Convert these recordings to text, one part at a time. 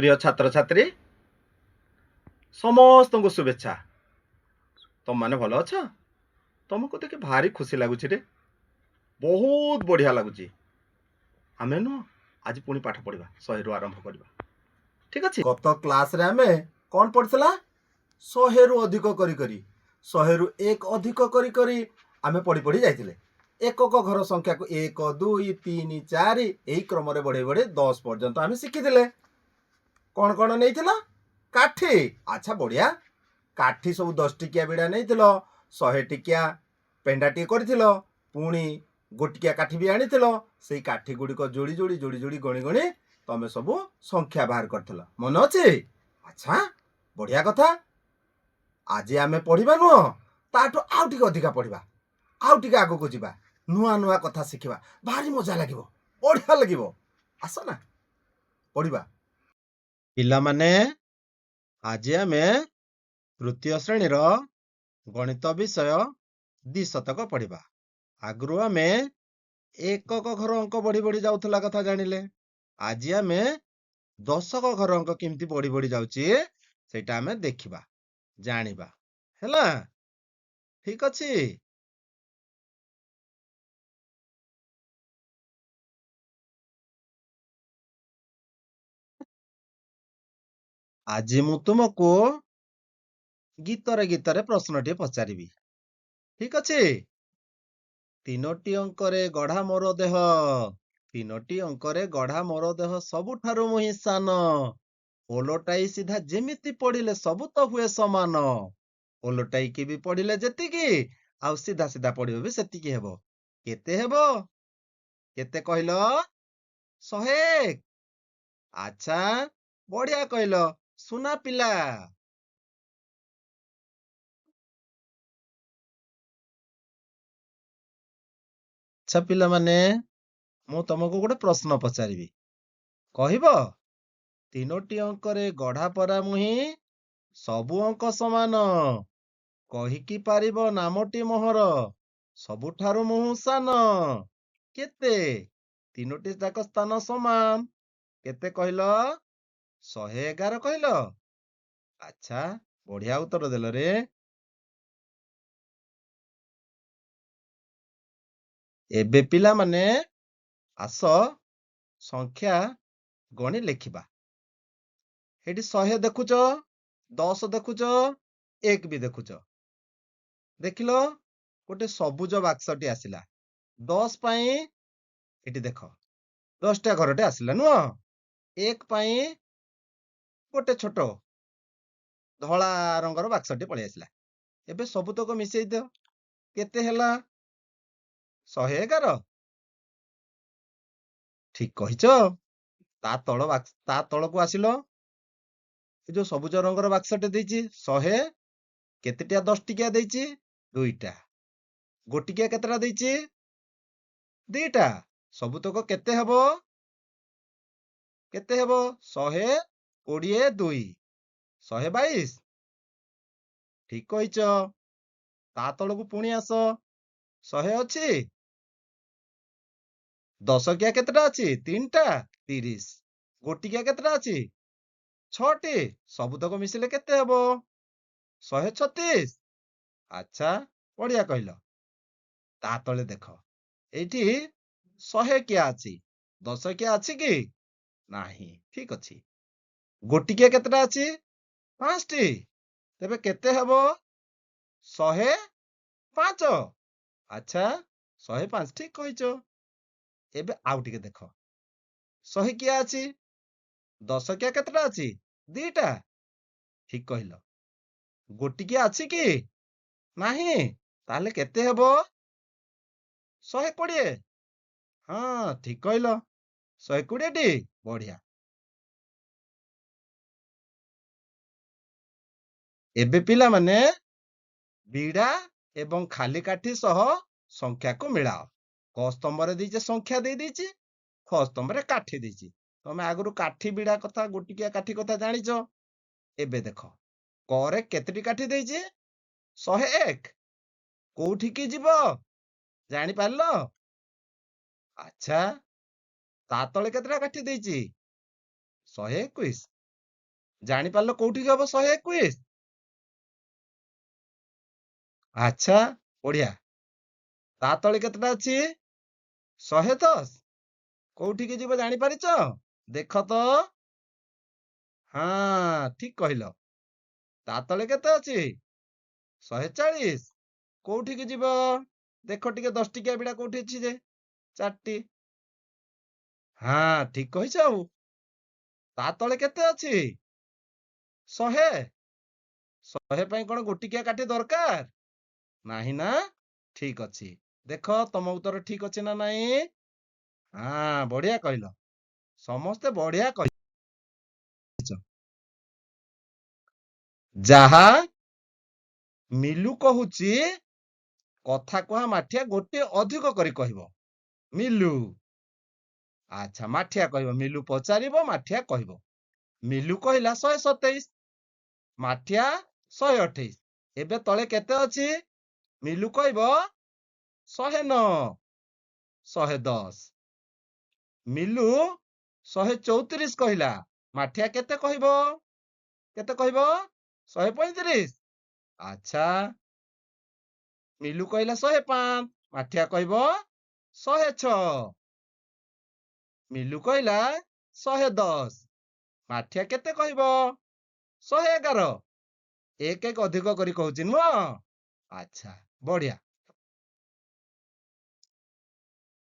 प्रिय छात्र छात्री समस्त को शुभेच्छा। तुम माने भल अछ? तुमको देखि भारी खुशी लगुच रे, बहुत बढ़िया लगुच। आमे नु आज पुणी पाठ पढ़ा 100 रु आरंभ करबा। ठीक अछि? गत क्लास रे आमे कोन पढ़थला? 100 रु अधिक करी करी 100 रु 1 अधिक करी करी आमे पढ़ी पढ़ी जाइतिले। एकक घर संख्या को 1 2 3 4 एही क्रम रे बढ़े बढ़े 10 पर्यंत आमे शिखितिले। कोन कोन नैथिला? काठी। अच्छा बढ़िया। काठी सब 10 टिकिया बिडा नैथिलो, 100 टिकिया पेंडाटी करथिलो, पुणी गोटिकिया काठी भी आनिथिलो। सेई काठी गुडी को जोड़ी जोड़ी जोड़ी जोड़ी गणी गणी तमे सब संख्या बाहर करथिलो। मन अछि? अच्छा बढ़िया कथा। आज आमे पढ़िबा नु ताठो आउ टिके अधिका पढ़िबा, आउ टिके आगो को जिबा, नुआ नुआ कथा शिखिबा। भारी मजा लागिबो, बढ़िया लागिबो। आसो ना पढ़िबा। पिला माने आज आमे तृतीय श्रेणी रो गणित विषय द्विशतक पढ़िबा। आगरु आमे एकक घर अंक बढ़ी बढ़ी जाउथला कथा जानिले। आज आमे दशक घर अंक केमती बढ़ी बढ़ी जाउची सेटा आमे देखिबा, जानिबा। हैला? ठीक अछि? आज मु तुमको गीतरे गीतरे प्रश्नटी पचारिबी। ठीक अछि? 3टी अंकरे गढ़ा मोर देह, 3टी अंकरे गढ़ा मोर देह सबुठारु मुहि सान, ओलटाई सीधा जेमिति पढ़िले सब तो हुए समान, ओलटाई की भी पढ़िले जेतिकी आउ सीधा सीधा पढ़िबे भी सेतिकी हेबो। केते हेबो? केते कहिलो? 101। अच्छा बढ़िया कहिलो। सुना पिला। अच्छा पिला माने मु तुमको गोटे प्रश्न पचारिबी, कहिबो? 3टी अंकरे गढ़ा परा मुहि सबु अंक समान, कहिकी पारिबो नामटी मोहर सबुठारु मुहु सान, केते? 3टी जाक स्थान समान। केते कहिलो? 111 कहिलो। अच्छा बढ़िया उत्तर देल रे। एबे पिला माने आस संख्या गणी लेखिबा। एटी 100 देखुच, 10 देखुच, 1 भी देखुच। देखिलो गोटे सबुज बाक्सटी आसिला 10 पाई। एटी देख 10टा घरटे आसिला नुह। 1 पाई गोटे छोटो धला रंगर बाक्सटी पळि आसिला। एबे सबुतक मिसेई दियो, केते ହେଲା? 111। ठीक कहिच। ता तळକୁ आसिलो। ए जो सबुज रंगर बाक्सटे ଦେଇଛି 100 केतेटिया 10 टिकिया ଦେଇଛି? 2ଟା। गोटिकिया केतेटा ଦେଇଛି? 2ଟା। ସବୁତକ କେତେ ହେବ? କେତେ ହେବ? 120 2 122। ଠିକ କହିଛ। ତା ତଳକୁ ପୁଣି ଆସ। 100 ଅଛି? 10 କିଆ କେତେଟା ଅଛି? 3ଟା। 30। ଗୋଟିକିଆ କେତେଟା ଅଛି? 6ଟି। ସବୁତକ ମିଶିଲେ କେତେ ହେବ? 136। ଆଚ୍ଛା ବଢିଆ କହିଲ। ତା ତଳେ ଦେଖ, ଏଇଠି 100 କିଆ ଅଛି, 10 କିଆ ଅଛି କି? ନାହିଁ। ଠିକ ଅଛି। ଗୋଟିକିଆ କେତେଟା ଅଛି? 5ଟି। ତେବେ କେତେ ହେବ? 105। ଆଚ୍ଛା 105 ଠିକ କହିଛ। ଏବେ ଆଉ ଟିକେ ଦେଖ, 100 କିଆ ଅଛି, 10 କିଆ କେତେଟା ଅଛି? 2ଟା। ଠିକ କହିଲ। ଗୋଟିକିଆ ଅଛି କି? ନାହିଁ। ତାହେଲେ କେତେ ହେବ? 120। ହଁ ଠିକ କହିଲ, 120ଟି। ବଢିଆ। ଏବେ ପିଲାମାନେ ବିଡା ଏବଂ ଖାଲି କାଠି ସହ ସଂଖ୍ୟାକୁ ମିଳାଅ। କ ସ୍ତମ୍ଭରେ ଦେଇଛି ସଂଖ୍ୟା ଦେଇଛି, ଖ ସ୍ତମ୍ଭରେ କାଠି ଦେଇଛି। ତମେ ଆଗରୁ କାଠି ବିଡା କଥା, ଗୋଟିକିଆ କାଠି କଥା ଜାଣିଛ। ଏବେ ଦେଖ କରେ କେତେଟି କାଠି ଦେଇଛି? 101। କୋଉଠିକି ଯିବ ଜାଣିପାରିଲ? ଆଚ୍ଛା ତା ତଳେ କେତେଟା କାଠି ଦେଇଛି? 121। ଜାଣିପାରିଲ କୋଉଠିକି ହବ 121? ଆଚ୍ଛା, ବଢିଆ। ତା ତଳେ କେତେଟା ଅଛି? 110। କୋଉଠିକି ଯିବ ଜାଣିପାରିଛ? ଦେଖ ତ। ହଁ, ଠିକ କହିଲ। ତା ତଳେ କେତେ ଅଛି? 140। କୋଉଠିକି ଯିବ? ଦେଖ ଟିକେ 10 ଟିକିଆ ବିଡା କୋଉଠି ଅଛି ଯେ? 4ଟି। ହଁ, ଠିକ କହିଛ ଆଉ। ତା ତଳେ କେତେ ଅଛି? 100। 100 ପାଇଁ କଣ ଗୋଟିକିଆ କାଠି ଦରକାର? ନାହିଁ ନା? ଠିକ ଅଛି। ଦେଖ ତମ ଉତ୍ତର ଠିକ ଅଛି ନା ନାହିଁ? ହଁ, ବଢିଆ କହିଲ। ସମସ୍ତେ ବଢିଆ କହିଛ। ଯାହା ମିଲୁ କହୁଛି କଥା କୁହା ମାଠିଆ ଗୋଟିଏ ଅଧିକ କରି କହିବ। ମିଲୁ। ଆଚ୍ଛା, ମାଠିଆ କହିବ। ମିଲୁ ପଚାରିବ, ମାଠିଆ କହିବ। ମିଲୁ କହିଲା 127। ମାଠିଆ 128। ଏବେ ତଳେ କେତେ ଅଛି? ମିଲୁ କହିବ 109, 110। ମିଲୁ 134 କହିଲା। ମାଠିଆ କେତେ କହିବ? କେତେ କହିବ? 135। ଆଚ୍ଛା, ମିଲୁ କହିଲା 105। ମାଠିଆ କହିବ 106। ମିଲୁ କହିଲା 110। ମାଠିଆ କେତେ କହିବ? 111। ଏକ ଅଧିକ କରି କହୁଛି ନୁହଁ? ଆଚ୍ଛା, ବଢିଆ।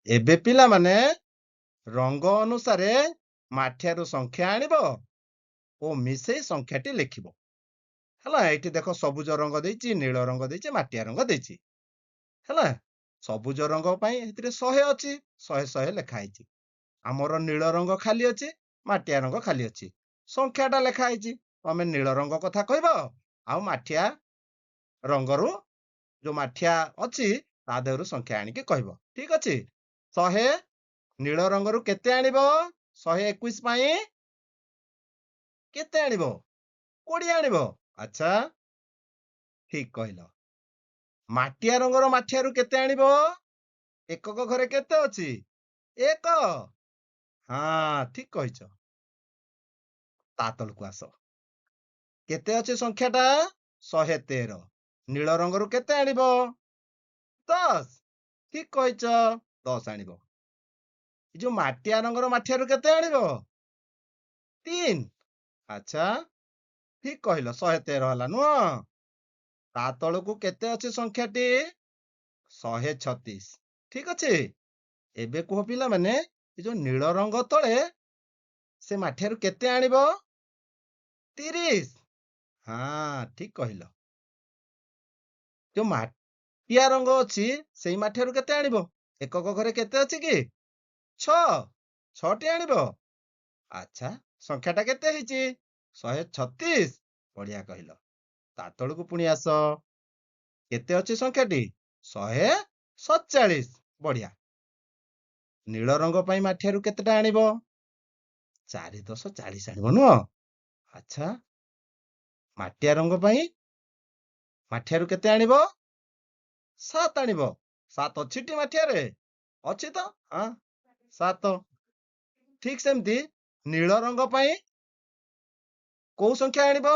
ଏବେ ପିଲାମାନେ ରଙ୍ଗ ଅନୁସାରେ ମାଠିଆରୁ ସଂଖ୍ୟା ଆଣିବ ଓ ମିଶେଇ ସଂଖ୍ୟାଟି ଲେଖିବ। ହେଲା, ଏଇଠି ଦେଖ ସବୁଜ ରଙ୍ଗ ଦେଇଛି, ନୀଳ ରଙ୍ଗ ଦେଇଛି, ମାଟିଆ ରଙ୍ଗ ଦେଇଛି। ହେଲା, ସବୁଜ ରଙ୍ଗ ପାଇଁ ଏଥିରେ 100 ଅଛି, 100 ଲେଖା ହେଇଛି। ଆମର ନୀଳ ରଙ୍ଗ ଖାଲି ଅଛି, ମାଟିଆ ରଙ୍ଗ ଖାଲି ଅଛି। ସଂଖ୍ୟାଟା ଲେଖା ହେଇଛି। ତମେ ନୀଳ ରଙ୍ଗ କଥା କହିବ ଆଉ ମାଠିଆ ରଙ୍ଗରୁ ଯୋଉ ମାଠିଆ ଅଛି ତା ଦେହରୁ ସଂଖ୍ୟା ଆଣିକି କହିବ। ଠିକ ଅଛି। 100 ନୀଳ ରଙ୍ଗରୁ କେତେ ଆଣିବ? 121 ପାଇଁ କେତେ ଆଣିବ? 20 ଆଣିବ। ଆଚ୍ଛା, ଠିକ କହିଲ। ମାଟିଆ ରଙ୍ଗର ମାଠିଆରୁ କେତେ ଆଣିବ? ଏକକ ଘରେ କେତେ ଅଛି? 1। ହଁ, ଠିକ କହିଛ। ତା ତଳକୁ ଆସ। କେତେ ଅଛି ସଂଖ୍ୟାଟା? 113। ନୀଳ ରଙ୍ଗରୁ କେତେ ଆଣିବ? 10। ଠିକ କହିଛ, 10 ଆଣିବ। ଏ ଯୋଉ ମାଟିଆ ରଙ୍ଗର ମାଠିଆରୁ କେତେ ଆଣିବ? 3। ଆଚ୍ଛା, ଠିକ କହିଲ, 113 ହେଲା ନୁହଁ? ତା ତଳକୁ କେତେ ଅଛି ସଂଖ୍ୟାଟି? 136। ଠିକ ଅଛି। ଏବେ କୁହ ପିଲାମାନେ, ଏ ଯୋଉ ନୀଳ ରଙ୍ଗ ତଳେ ସେ ମାଠିଆରୁ କେତେ ଆଣିବ? 30। ହଁ, ଠିକ କହିଲ। ଯୋଉ ମାଟିଆ ରଙ୍ଗ ଅଛି ସେଇ ମାଠିଆରୁ କେତେ ଆଣିବ? ଏକକ ଘରେ କେତେ ଅଛି କି? 6। 6ଟି ଆଣିବ। ଆଚ୍ଛା, ସଂଖ୍ୟାଟା କେତେ ହେଇଛି? 136। ବଢିଆ କହିଲ। ତା ତଳକୁ ପୁଣି ଆସ। କେତେ ଅଛି ସଂଖ୍ୟାଟି? 147। ବଢିଆ। ନୀଳ ରଙ୍ଗ ପାଇଁ ମାଠିଆରୁ କେତେଟା ଆଣିବ? 4 10 40 ଆଣିବ ନୁହଁ? ଆଚ୍ଛା, ମାଟିଆ ରଙ୍ଗ ପାଇଁ ମାଠିଆରୁ କେତେ ଆଣିବ? 7 ଆଣିବ। 7 ଅଛିଟି ମାଠିଆରେ? ଅଛି ତ? ହଁ, 7। ଠିକ ସେମିତି ନୀଳ ରଙ୍ଗ ପାଇଁ କୋଉ ସଂଖ୍ୟା ଆଣିବ?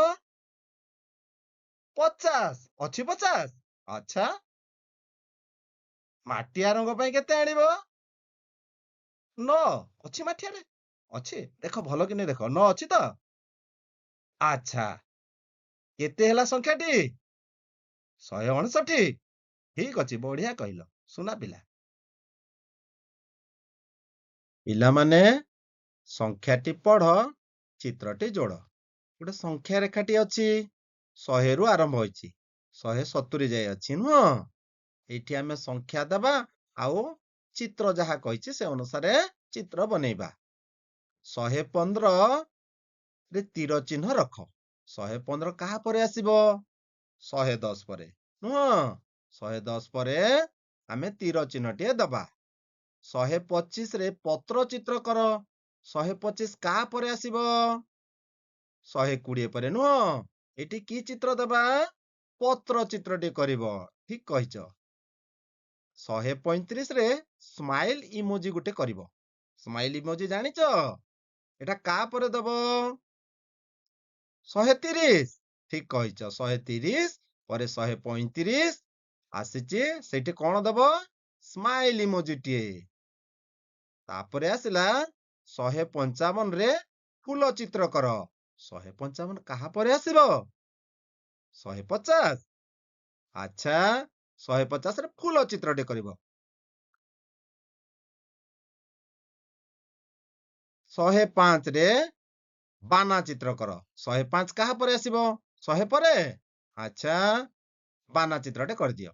50। ଅଛି 50? ଆଚ୍ଛା, ମାଟିଆ ରଙ୍ଗ ପାଇଁ କେତେ ଆଣିବ? 9। ଅଛି ମାଠିଆରେ? ଅଛି। ଦେଖ ଭଲ କିନି ଦେଖ, 9 ଅଛି ତ? ଆଚ୍ଛା, କେତେ ହେଲା ସଂଖ୍ୟାଟି? 159। ଠିକ ଅଛି, ବଢିଆ କହିଲ, ସୁନା ପିଲା। ପିଲାମାନେ ସଂଖ୍ୟାଟି ପଢ, ଚିତ୍ରଟି ଯୋଡ। ଗୋଟେ ସଂଖ୍ୟା ରେଖାଟି ଅଛି, 100ରୁ ଆରମ୍ଭ ହୋଇଛି, 170 ଯାଏ ଅଛି ନୁହଁ? ଏଇଠି ଆମେ ସଂଖ୍ୟା ଦେବା ଆଉ ଚିତ୍ର ଯାହା କହିଛି ସେ ଅନୁସାରେ ଚିତ୍ର ବନେଇବା। 115 ରେ ତୀର ଚିହ୍ନ ରଖ। 115 କାହା ପରେ ଆସିବ? 110 ପରେ ନୁହଁ? 110 ପରେ ଆମେ ତୀର ଚିହ୍ନଟିଏ ଦବା। 125 ରେ ପତ୍ର ଚିତ୍ର କର। 125 କାହା ପରେ ଆସିବ? 120 ପରେ ନୁହଁ? ଏଠି କି ଚିତ୍ର ଦେବା? ପତ୍ର ଚିତ୍ରଟି କରିବ। ଠିକ କହିଛ। 135 ରେ ସ୍ମାଇଲ ଇମୋଜି ଗୋଟେ କରିବ। ସ୍ମାଇଲ ଇମୋଜି ଜାଣିଛ? ଏଟା କାହା ପରେ ଦବ? 130 ଠିକ କହିଛ 130 ପରେ 135 ଆସିଛି ସେଇଠି କଣ ଦବ ସ୍ମାଇଲ୍ ଇମୋଜିଟିଏ ତାପରେ ଆସିଲା 155 ରେ ଫୁଲ ଚିତ୍ର କର 155 କାହା ପରେ ଆସିବ 150 ଆଚ୍ଛା 150 ରେ ଫୁଲ ଚିତ୍ରଟେ କରିବ 105 ରେ ବାନା ଚିତ୍ର କର 105 କାହା ପରେ ଆସିବ 100 ପରେ ଆଚ୍ଛା ବାନା ଚିତ୍ରଟେ କରିଦିଅ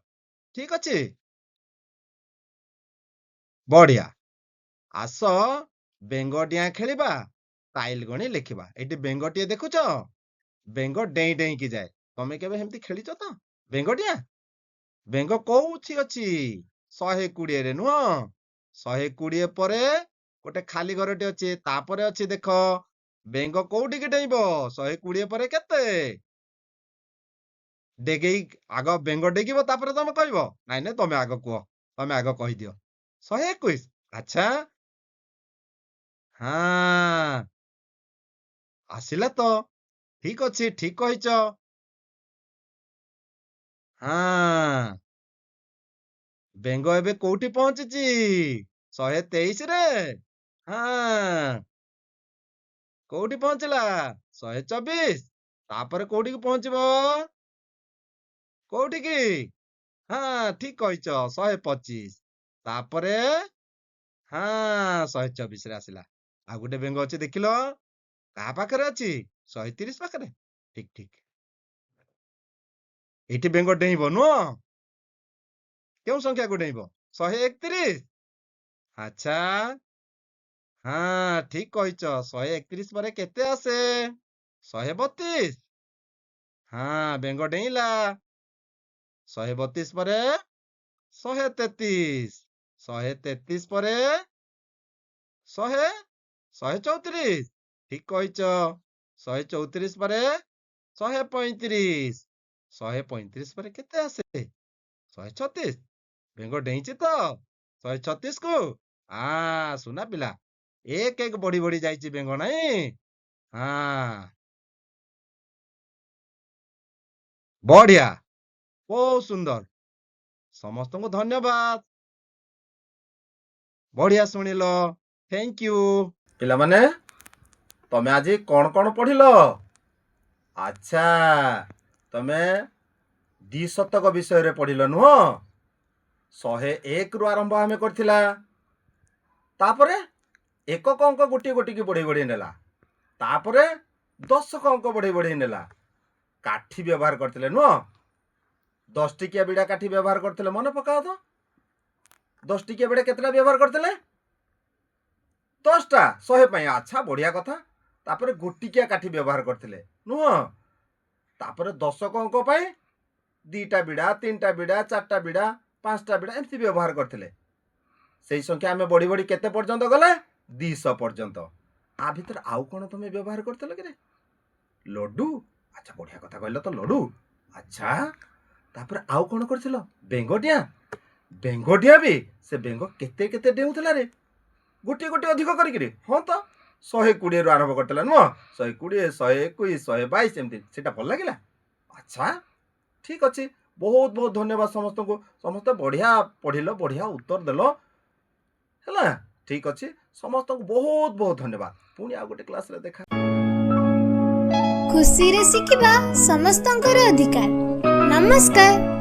ଠିକ ଅଛି ବଢିଆ ଆସ ବେଙ୍ଗ ଡିଆଁ ଖେଳିବା ଟାଇଲ ଗଣି ଲେଖିବା ଏଠି ବେଙ୍ଗଟିଏ ଦେଖୁଛ ବେଙ୍ଗ ଡେଇଁ ଡେଇଁକି ଯାଏ ତମେ କେବେ ଏମିତି ଖେଳିଛ ତ ବେଙ୍ଗ ଡିଆଁ ବେଙ୍ଗ କୋଉଠି ଅଛି 120 ରେ ନୁହଁ 120 ପରେ ଗୋଟେ ଖାଲି ଘରଟେ ଅଛି ତାପରେ ଅଛି ଦେଖ ବେଙ୍ଗ କୋଉଠିକି ଡେଇଁବ 120 ପରେ କେତେ ଡେଗେଇ ଆଗ ବେଙ୍ଗ ଡେଗିବ ତାପରେ ତମେ କହିବ ନାଇଁ ନାଇଁ ତମେ ଆଗ କୁହ ତମେ ଆଗ କହିଦିଅ 121 ଆଚ୍ଛା ହଁ ଆସିଲା ତ ଠିକ ଅଛି ଠିକ କହିଛ ହଁ ବେଙ୍ଗ ଏବେ କୋଉଠି ପହଞ୍ଚିଛି 123 ରେ ହଁ କୋଉଠି ପହଞ୍ଚିଲା 124 ତାପରେ କୋଉଠିକି ପହଞ୍ଚିବ କୋଉଠିକି ହଁ ଠିକ କହିଛ 125 ତାପରେ ହଁ 124 ରେ ଆସିଲା ଆଉ ଗୋଟେ ବେଙ୍ଗ ଅଛି ଦେଖିଲ କାହା ପାଖରେ ଅଛି 130 ପାଖରେ ଠିକ ଠିକ ଏଇଠି ବେଙ୍ଗ ଡେଇଁବ ନୁହଁ କେଉଁ ସଂଖ୍ୟାକୁ ଡେଇଁବ 131 ଆଚ୍ଛା ହଁ ଠିକ କହିଛ 131 ପରେ କେତେ ଆସେ 132 ହଁ ବେଙ୍ଗ ଡେଇଁଲା 132 ପରେ 133 133 ପରେ 100 134 ଠିକ କହିଛ 134 ପରେ 135 135 ପରେ କେତେ ଆସେ 136 ବେଙ୍ଗ ଡେଇଁଛି ତ 136 କୁ ସୁନା ପିଲା ଏକ ଏକ ବଢି ବଢି ଯାଇଛି ବେଙ୍ଗ ନାଇଁ ହଁ ବଢିଆ ବହୁତ ସୁନ୍ଦର ସମସ୍ତଙ୍କୁ ଧନ୍ୟବାଦ ବଢିଆ ଶୁଣିଲ ଥ୍ୟାଙ୍କ ୟୁ ପିଲାମାନେ ତମେ ଆଜି କଣ କଣ ପଢିଲ ଆଚ୍ଛା ତମେ ଦ୍ୱିଶତକ ବିଷୟରେ ପଢିଲ ନୁହଁ 101 ରୁ ଆରମ୍ଭ ଆମେ କରିଥିଲା ତାପରେ ଏକକ ଅଙ୍କ ଗୋଟିଏ ଗୋଟିକି ବଢେଇ ବଢେଇ ନେଲା ତାପରେ ଦଶକ ଅଙ୍କ ବଢେଇ ବଢେଇ ନେଲା କାଠି ବ୍ୟବହାର କରିଥିଲେ ନୁହଁ 10 ଟିକିଆ ବିଡା କାଠି ବ୍ୟବହାର କରିଥିଲେ ମନେ ପକାଅ ତ 10 ଟିକିଆ ବିଡା କେତେଟା ବ୍ୟବହାର କରିଥିଲେ 10ଟା 100 ପାଇଁ ଆଚ୍ଛା ବଢିଆ କଥା ତାପରେ ଗୋଟିକିଆ କାଠି ବ୍ୟବହାର କରିଥିଲେ ନୁହଁ ତାପରେ ଦଶକ ଅଙ୍କ ପାଇଁ 2ଟା ବିଡା 3ଟା ବିଡା 4ଟା ବିଡା 5ଟା ବିଡା ଏମିତି ବ୍ୟବହାର କରିଥିଲେ ସେଇ ସଂଖ୍ୟା ଆମେ ବଢି ବଢି କେତେ ପର୍ଯ୍ୟନ୍ତ ଗଲେ 200 ପର୍ଯ୍ୟନ୍ତ ଆ ଭିତରେ ଆଉ କଣ ତମେ ବ୍ୟବହାର କରିଥିଲ କି ଲଡୁ ଆଚ୍ଛା ବଢିଆ କଥା କହିଲ ତ ଲଡୁ ଆଚ୍ଛା ତାପରେ ଆଉ କଣ କରିଥିଲ ବେଙ୍ଗଡିଆ ବି ସେ ବେଙ୍ଗ କେତେ କେତେ ଡେଉଁଥିଲା ରେ ଗୋଟିଏ ଗୋଟିଏ ଅଧିକ କରିକିରି ହଁ ତ 120 ରୁ ଆରମ୍ଭ କରିଥିଲା ନୁହଁ 120 121 122 ଏମିତି ସେଟା ଭଲ ଲାଗିଲା ଆଚ୍ଛା ଠିକ ଅଛି ବହୁତ ବହୁତ ଧନ୍ୟବାଦ ସମସ୍ତଙ୍କୁ ସମସ୍ତେ ବଢିଆ ପଢିଲ ବଢିଆ ଉତ୍ତର ଦେଲ ହେଲା ଠିକ ଅଛି ସମସ୍ତଙ୍କୁ ବହୁତ ବହୁତ ଧନ୍ୟବାଦ ପୁଣି ଆଉ ଗୋଟେ କ୍ଲାସରେ ଦେଖା ଖୁସିରେ ଶିଖିବା ସମସ୍ତଙ୍କର ଅଧିକାର ନମସ୍କାର।